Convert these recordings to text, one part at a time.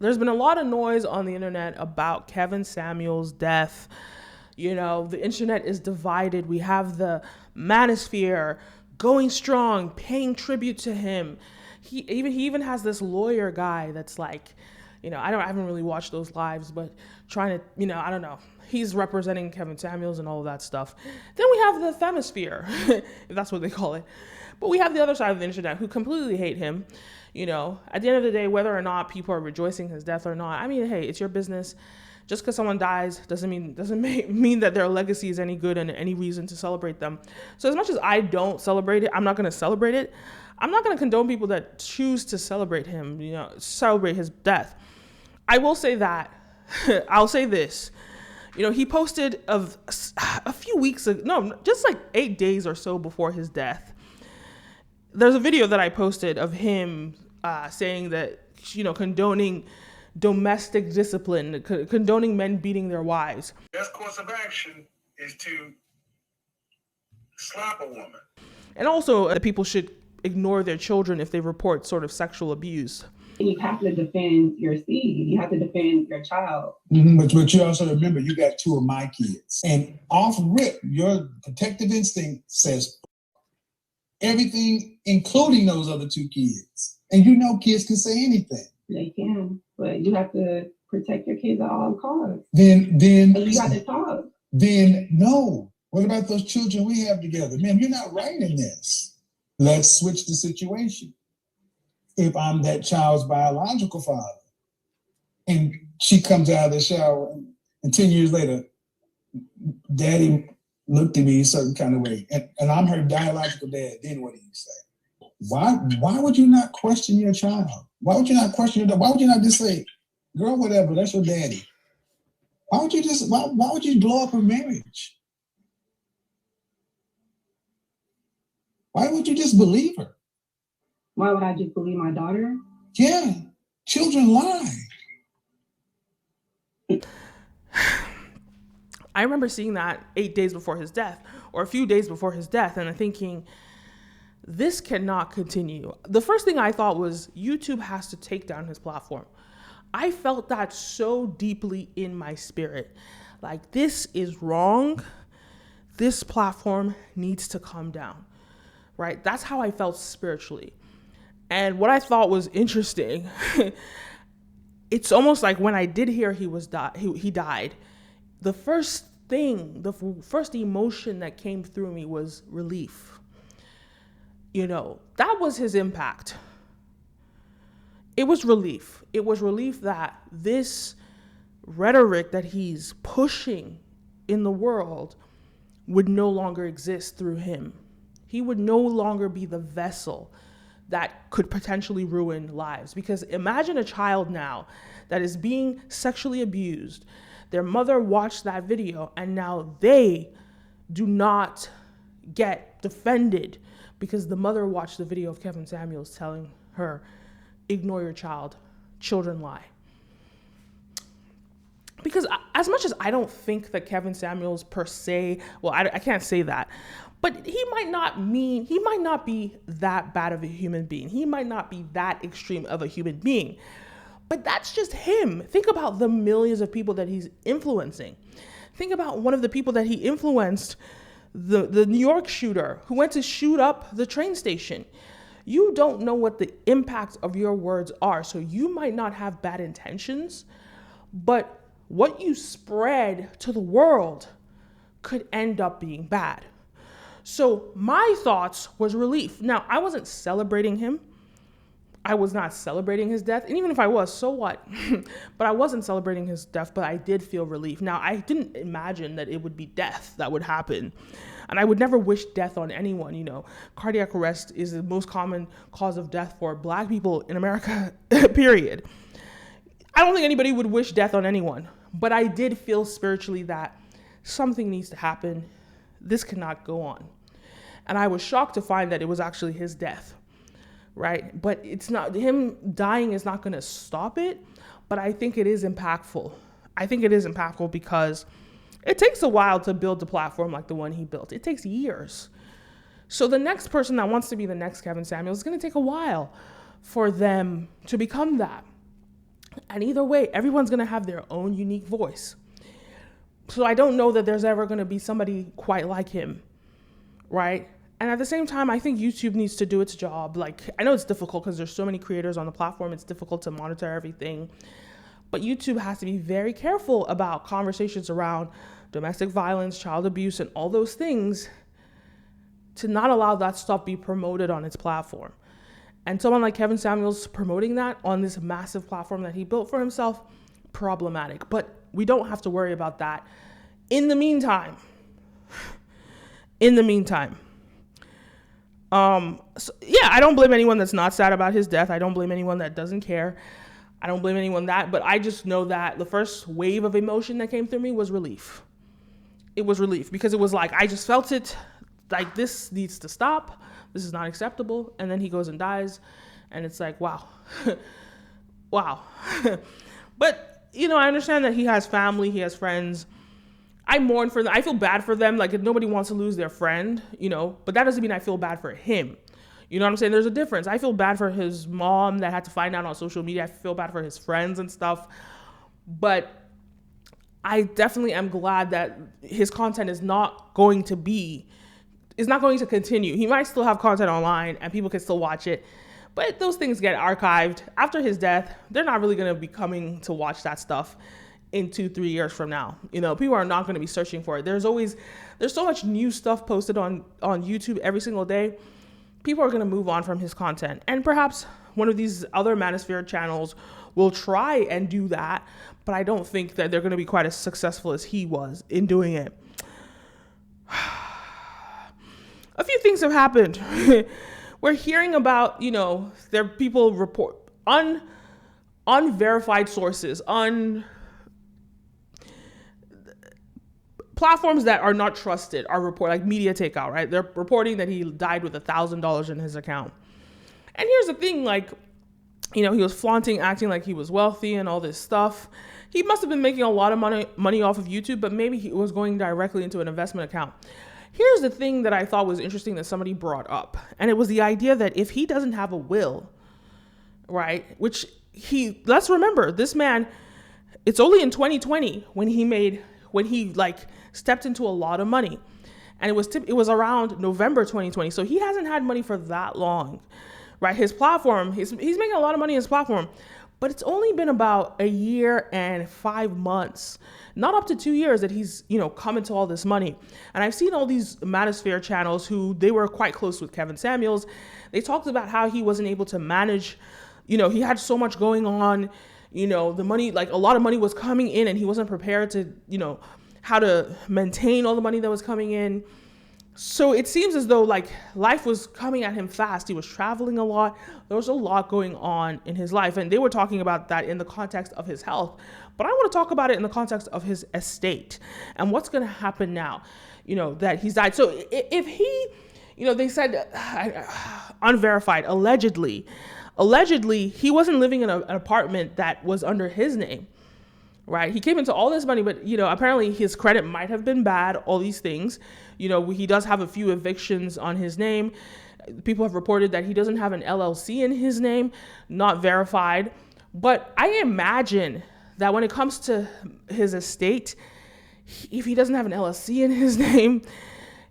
There's been a lot of noise on the internet about Kevin Samuels' death. You know, the internet is divided. We have the manosphere going strong, paying tribute to him. He even has this lawyer guy that's like, I haven't really watched those lives, but trying to, I don't know. He's representing Kevin Samuels and all of that stuff. Then we have the femisphere, if that's what they call it. But we have the other side of the internet who completely hate him. At the end of the day, whether or not people are rejoicing his death or not, I mean, hey, it's your business. Just because someone dies doesn't mean that their legacy is any good and any reason to celebrate them. So as much as I don't celebrate it, I'm not going to celebrate it. I'm not going to condone people that choose to celebrate him, celebrate his death. I will say that. I'll say this. He posted a few weeks ago, no, just like 8 days or so before his death. There's a video that I posted of him saying that, condoning domestic discipline, condoning men beating their wives. Best course of action is to slap a woman. And also, people should ignore their children if they report sort of sexual abuse. You have to defend your seed. You have to defend your child. But you also remember, you got 2 of my kids. And off rip, your protective instinct says everything, including those other 2 kids. And kids can say anything. They can, but you have to protect your kids at all costs. Then you got to talk. Then no. What about those children we have together? Man, you're not right in this. Let's switch the situation. If I'm that child's biological father, and she comes out of the shower, and 10 years later, Daddy looked at me a certain kind of way, and I'm her biological dad, then what do you say? Why would you not question your child? Why would you not question your dad? Why would you not just say, girl, whatever, that's your daddy? Why would you blow up a marriage? Why would you just believe her? Why would I just believe my daughter? Yeah, children lie. I remember seeing that 8 days before his death, or a few days before his death, and I'm thinking, this cannot continue. The first thing I thought was YouTube has to take down his platform. I felt that so deeply in my spirit. Like, this is wrong. This platform needs to come down, right? That's how I felt spiritually. And what I thought was interesting, it's almost like when I did hear he died, the first emotion that came through me was relief. That was his impact. It was relief. It was relief that this rhetoric that he's pushing in the world would no longer exist through him. He would no longer be the vessel that could potentially ruin lives. Because imagine a child now that is being sexually abused. Their mother watched that video and now they do not get defended because the mother watched the video of Kevin Samuels telling her, ignore your child, children lie. Because as much as I don't think that Kevin Samuels per se, well, I can't say that, but he might not be that bad of a human being. He might not be that extreme of a human being, but that's just him. Think about the millions of people that he's influencing. Think about one of the people that he influenced, the New York shooter who went to shoot up the train station. You don't know what the impact of your words are. So you might not have bad intentions, but what you spread to the world could end up being bad. So my thoughts was relief. Now, I wasn't celebrating him. I was not celebrating his death. And even if I was, so what? But I wasn't celebrating his death, but I did feel relief. Now, I didn't imagine that it would be death that would happen. And I would never wish death on anyone. Cardiac arrest is the most common cause of death for Black people in America, period. I don't think anybody would wish death on anyone, but I did feel spiritually that something needs to happen. This cannot go on. And I was shocked to find that it was actually his death, right? But it's not, him dying is not going to stop it, but I think it is impactful. I think it is impactful because it takes a while to build a platform like the one he built. It takes years. So the next person that wants to be the next Kevin Samuels is going to take a while for them to become that. And either way, everyone's going to have their own unique voice. So I don't know that there's ever going to be somebody quite like him, right? And at the same time, I think YouTube needs to do its job. Like, I know it's difficult because there's so many creators on the platform. It's difficult to monitor everything. But YouTube has to be very careful about conversations around domestic violence, child abuse, and all those things, to not allow that stuff be promoted on its platform. And someone like Kevin Samuels promoting that on this massive platform that he built for himself, problematic. But we don't have to worry about that. In the meantime, I don't blame anyone that's not sad about his death. I don't blame anyone that doesn't care. I don't blame anyone that, but I just know that the first wave of emotion that came through me was relief. It was relief because it was like, I just felt it, like, this needs to stop. This is not acceptable. And then he goes and dies. And it's like, wow. Wow. But, I understand that he has family, he has friends. I mourn for them. I feel bad for them. Like, if nobody wants to lose their friend, but that doesn't mean I feel bad for him. You know what I'm saying? There's a difference. I feel bad for his mom that had to find out on social media. I feel bad for his friends and stuff. But I definitely am glad that his content is not going to continue. He might still have content online and people can still watch it. But those things get archived. After his death, they're not really going to be coming to watch that stuff in 2-3 years from now. People are not going to be searching for it. There's so much new stuff posted on YouTube every single day. People are going to move on from his content. And perhaps one of these other Manosphere channels will try and do that, but I don't think that they're going to be quite as successful as he was in doing it. A few things have happened. We're hearing about, there are people report unverified sources, platforms that are not trusted are reporting, like Media Takeout, right? They're reporting that he died with $1,000 in his account. And here's the thing, like, he was flaunting, acting like he was wealthy and all this stuff. He must have been making a lot of money off of YouTube, but maybe he was going directly into an investment account. Here's the thing that I thought was interesting that somebody brought up. And it was the idea that if he doesn't have a will, right, let's remember, this man, it's only in 2020 when he stepped into a lot of money. And it was around November 2020. So he hasn't had money for that long, right? His platform, he's making a lot of money in his platform, but it's only been about a year and 5 months, not up to 2 years that he's, come into all this money. And I've seen all these Manosphere channels who they were quite close with Kevin Samuels. They talked about how he wasn't able to manage, he had so much going on, the money, like a lot of money was coming in and he wasn't prepared to, how to maintain all the money that was coming in. So it seems as though like life was coming at him fast. He was traveling a lot. There was a lot going on in his life. And they were talking about that in the context of his health. But I want to talk about it in the context of his estate and what's going to happen now, that he's died. So if he, they said unverified, allegedly, he wasn't living in an apartment that was under his name. Right. He came into all this money, but, apparently his credit might have been bad, all these things. He does have a few evictions on his name. People have reported that he doesn't have an LLC in his name, not verified. But I imagine that when it comes to his estate, if he doesn't have an LLC in his name,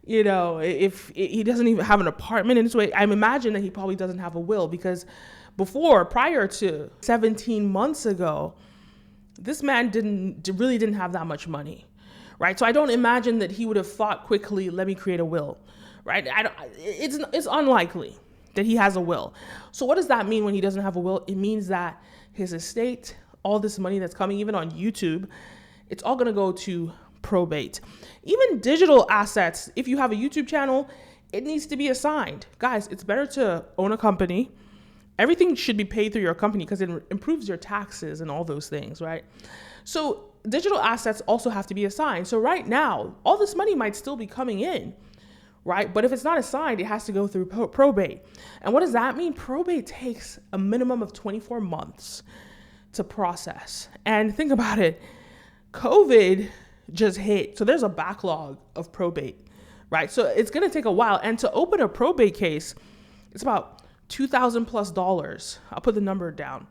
if he doesn't even have an apartment in his way, I imagine that he probably doesn't have a will, because prior to 17 months ago, this man really didn't have that much money, right? So I don't imagine that he would have thought quickly, let me create a will, right? It's unlikely that he has a will. So what does that mean when he doesn't have a will? It means that his estate, all this money that's coming, even on YouTube, it's all gonna go to probate. Even digital assets, if you have a YouTube channel, it needs to be assigned. Guys, it's better to own a company. Everything should be paid through your company because it improves your taxes and all those things, right? So digital assets also have to be assigned. So right now, all this money might still be coming in, right? But if it's not assigned, it has to go through probate. And what does that mean? Probate takes a minimum of 24 months to process. And think about it, COVID just hit. So there's a backlog of probate, right? So it's gonna take a while. And to open a probate case, it's about $2,000+ plus. I'll put the number down.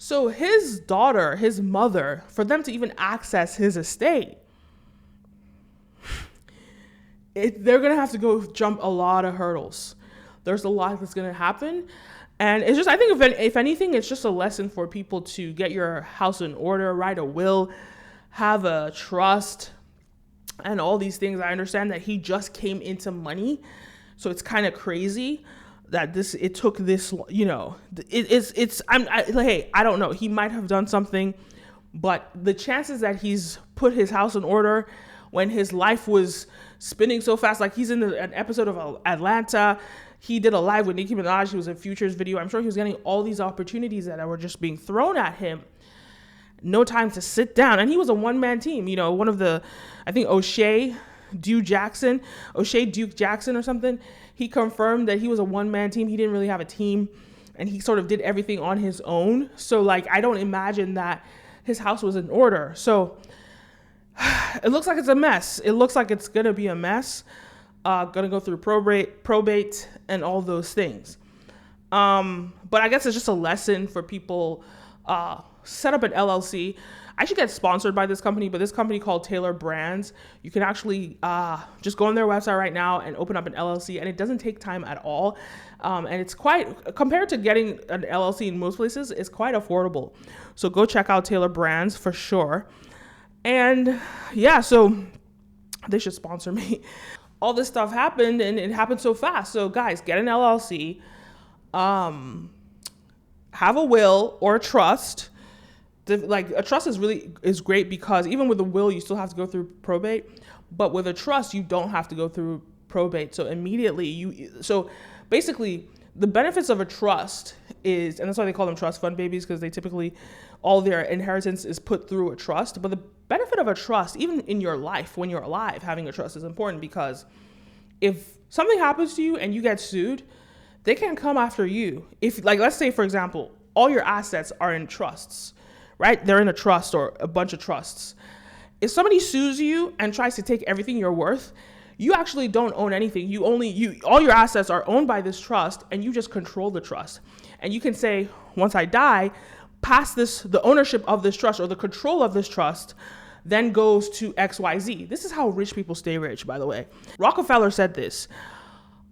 So his daughter, his mother, for them to even access his estate, they're going to have to go jump a lot of hurdles. There's a lot that's going to happen. And it's just, I think if anything, it's just a lesson for people to get your house in order, write a will, have a trust, and all these things. I understand that he just came into money, so it's kind of crazy that it took this, you know, hey, I don't know. He might have done something, but the chances that he's put his house in order when his life was spinning so fast, like he's in an episode of Atlanta. He did a live with Nicki Minaj. He was in Future's video. I'm sure he was getting all these opportunities that were just being thrown at him. No time to sit down. And he was a one-man team. You know, one of the, I think O'Shea Duke Jackson or something. He confirmed that he was a one-man team. He didn't really have a team. And he sort of did everything on his own. So, like, I don't imagine that his house was in order. So, it looks like it's a mess. It looks like it's going to be a mess. Going to go through probate and all those things. But I guess it's just a lesson for people. Set up an LLC. I should get sponsored by this company, but this company called Taylor Brands, you can actually just go on their website right now and open up an LLC, and it doesn't take time at all. And it's quite, compared to getting an LLC in most places, it's quite affordable. So go check out Taylor Brands for sure. And yeah, so they should sponsor me. All this stuff happened, and it happened so fast. So guys, get an LLC, have a will or a trust. Like a trust is great because even with a will, you still have to go through probate, but with a trust, you don't have to go through probate. So so basically the benefits of a trust is, and that's why they call them trust fund babies, because they typically, all their inheritance is put through a trust. But the benefit of a trust, even in your life, when you're alive, having a trust is important, because if something happens to you and you get sued, they can't come after you. If, like, let's say, for example, all your assets are in trusts, right? They're in a trust or a bunch of trusts. If somebody sues you and tries to take everything you're worth, you actually don't own anything. All your assets are owned by this trust, and you just control the trust. And you can say, once I die, the ownership of this trust or the control of this trust then goes to XYZ. This is how rich people stay rich, by the way. Rockefeller said this: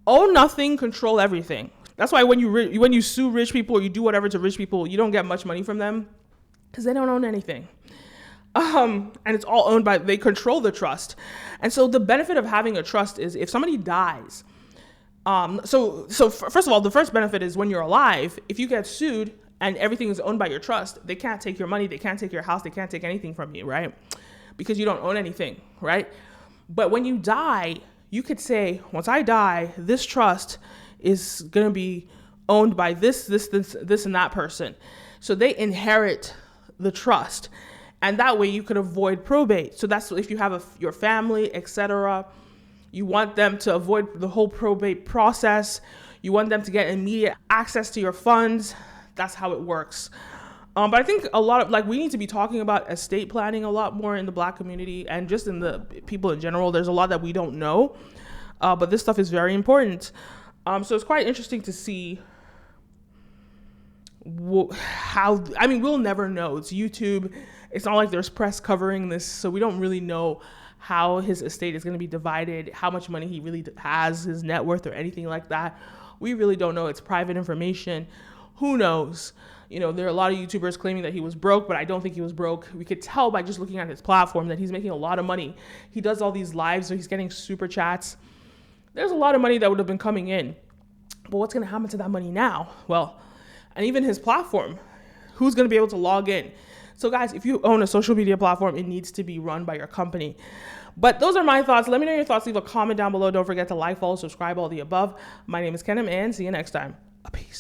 own nothing, control everything. That's why when you sue rich people or you do whatever to rich people, you don't get much money from them, because they don't own anything. And it's all owned they control the trust. And so the benefit of having a trust is if somebody dies, so first of all, the first benefit is when you're alive, if you get sued and everything is owned by your trust, they can't take your money, they can't take your house, they can't take anything from you, right? Because you don't own anything, right? But when you die, you could say, once I die, this trust is going to be owned by this, and that person. So they inherit the trust. And that way you could avoid probate. So that's if you have your family, etc. You want them to avoid the whole probate process. You want them to get immediate access to your funds. That's how it works. But I think we need to be talking about estate planning a lot more in the Black community and just in the people in general. There's a lot that we don't know, but this stuff is very important. So it's quite interesting to see we'll never know. It's YouTube. It's not like there's press covering this, so we don't really know how his estate is going to be divided, how much money he really has, his net worth, or anything like that. We really don't know. It's private information. Who knows? You know, there are a lot of YouTubers claiming that he was broke, but I don't think he was broke. We could tell by just looking at his platform that he's making a lot of money. He does all these lives, so he's getting super chats. There's a lot of money that would have been coming in. But what's going to happen to that money now? Well, and even his platform, who's going to be able to log in? So guys, if you own a social media platform, it needs to be run by your company. But those are my thoughts. Let me know your thoughts. Leave a comment down below. Don't forget to like, follow, subscribe, all the above. My name is Kenim, and see you next time. Peace.